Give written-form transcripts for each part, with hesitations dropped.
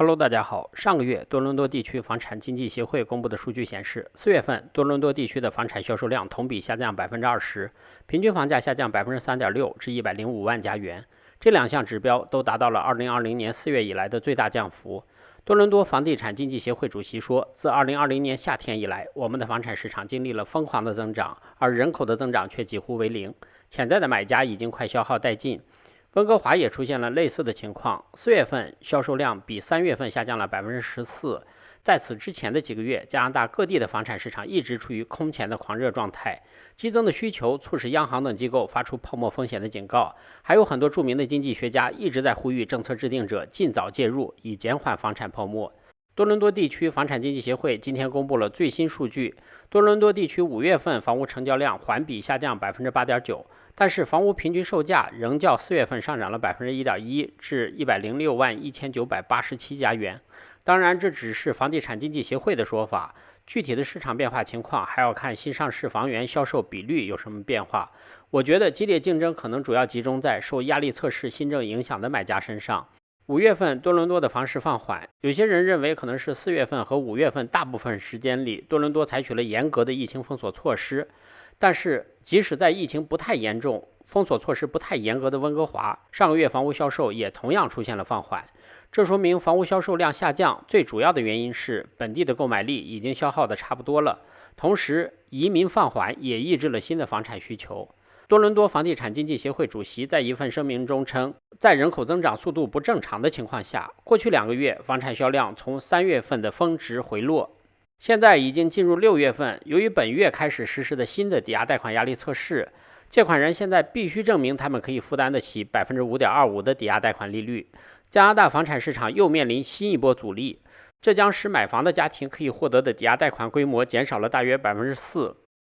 Hello， 大家好。上个月，多伦多地区房产经纪协会公布的数据显示，4月份多伦多地区的房产销售量同比下降20%，平均房价下降3.6%至105万加元。这两项指标都达到了2020年4月以来的最大降幅。多伦多房地产经纪协会主席说，自2020年夏天以来，我们的房产市场经历了疯狂的增长，而人口的增长却几乎为零，潜在的买家已经快消耗殆尽。温哥华也出现了类似的情况，4月份销售量比3月份下降了14%。在此之前的几个月，加拿大各地的房产市场一直处于空前的狂热状态，激增的需求促使央行等机构发出泡沫风险的警告，还有很多著名的经济学家一直在呼吁政策制定者尽早介入，以减缓房产泡沫。多伦多地区房产经纪协会今天公布了最新数据，多伦多地区5月份房屋成交量环比下降8.9%，但是房屋平均售价仍较4月份上涨了1.1%至106万1987加元。当然，这只是房地产经纪协会的说法，具体的市场变化情况还要看新上市房源销售比率有什么变化。我觉得激烈竞争可能主要集中在受压力测试新政影响的买家身上。5月份多伦多的房市放缓，有些人认为可能是4月份和5月份大部分时间里多伦多采取了严格的疫情封锁措施。但是即使在疫情不太严重、封锁措施不太严格的温哥华，上个月房屋销售也同样出现了放缓。这说明房屋销售量下降最主要的原因是本地的购买力已经消耗的差不多了，同时移民放缓也抑制了新的房产需求。多伦多房地产经纪协会主席在一份声明中称，在人口增长速度不正常的情况下，过去2个月房产销量从3月份的峰值回落。现在已经进入6月份，由于本月开始实施的新的抵押贷款压力测试，借款人现在必须证明他们可以负担得起5.25%的抵押贷款利率。加拿大房产市场又面临新一波阻力，这将使买房的家庭可以获得的抵押贷款规模减少了大约4%。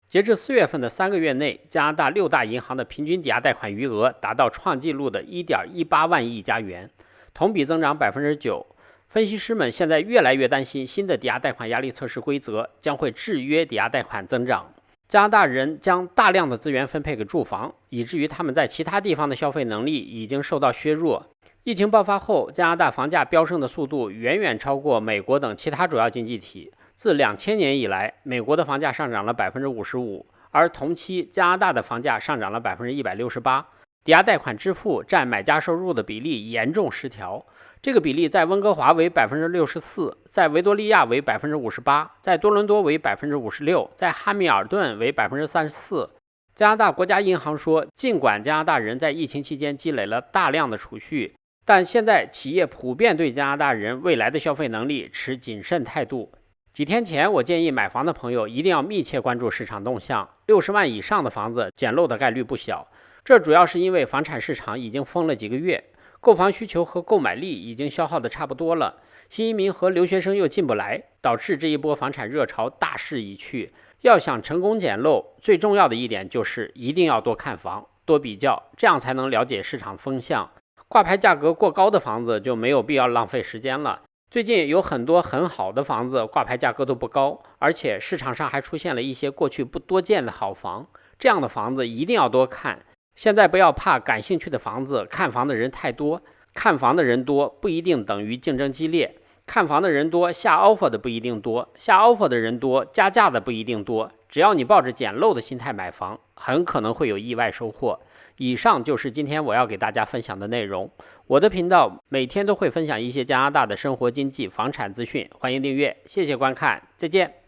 截至4月份的3个月内，加拿大6大银行的平均抵押贷款余额达到创纪录的1.18万亿加元，同比增长9%。分析师们现在越来越担心新的抵押贷款压力测试规则将会制约抵押贷款增长。加拿大人将大量的资源分配给住房，以至于他们在其他地方的消费能力已经受到削弱。疫情爆发后，加拿大房价飙升的速度远远超过美国等其他主要经济体。自2000年以来，美国的房价上涨了55%，而同期加拿大的房价上涨了168%。抵押贷款支付占买家收入的比例严重失调，这个比例在温哥华为64%，在维多利亚为58%，在多伦多为56%，在哈密尔顿为34%。加拿大国家银行说，尽管加拿大人在疫情期间积累了大量的储蓄，但现在企业普遍对加拿大人未来的消费能力持谨慎态度。几天前，我建议买房的朋友一定要密切关注市场动向，60万以上的房子捡漏的概率不小。这主要是因为房产市场已经封了几个月，购房需求和购买力已经消耗的差不多了，新移民和留学生又进不来，导致这一波房产热潮大势已去。要想成功捡漏，最重要的一点就是一定要多看房，多比较，这样才能了解市场风向。挂牌价格过高的房子就没有必要浪费时间了。最近有很多很好的房子挂牌价格都不高，而且市场上还出现了一些过去不多见的好房，这样的房子一定要多看。现在不要怕感兴趣的房子看房的人太多，看房的人多不一定等于竞争激烈，看房的人多下 offer 的不一定多，下 offer 的人多加价的不一定多。只要你抱着捡漏的心态买房，很可能会有意外收获。以上就是今天我要给大家分享的内容。我的频道每天都会分享一些加拿大的生活经济房产资讯，欢迎订阅，谢谢观看，再见。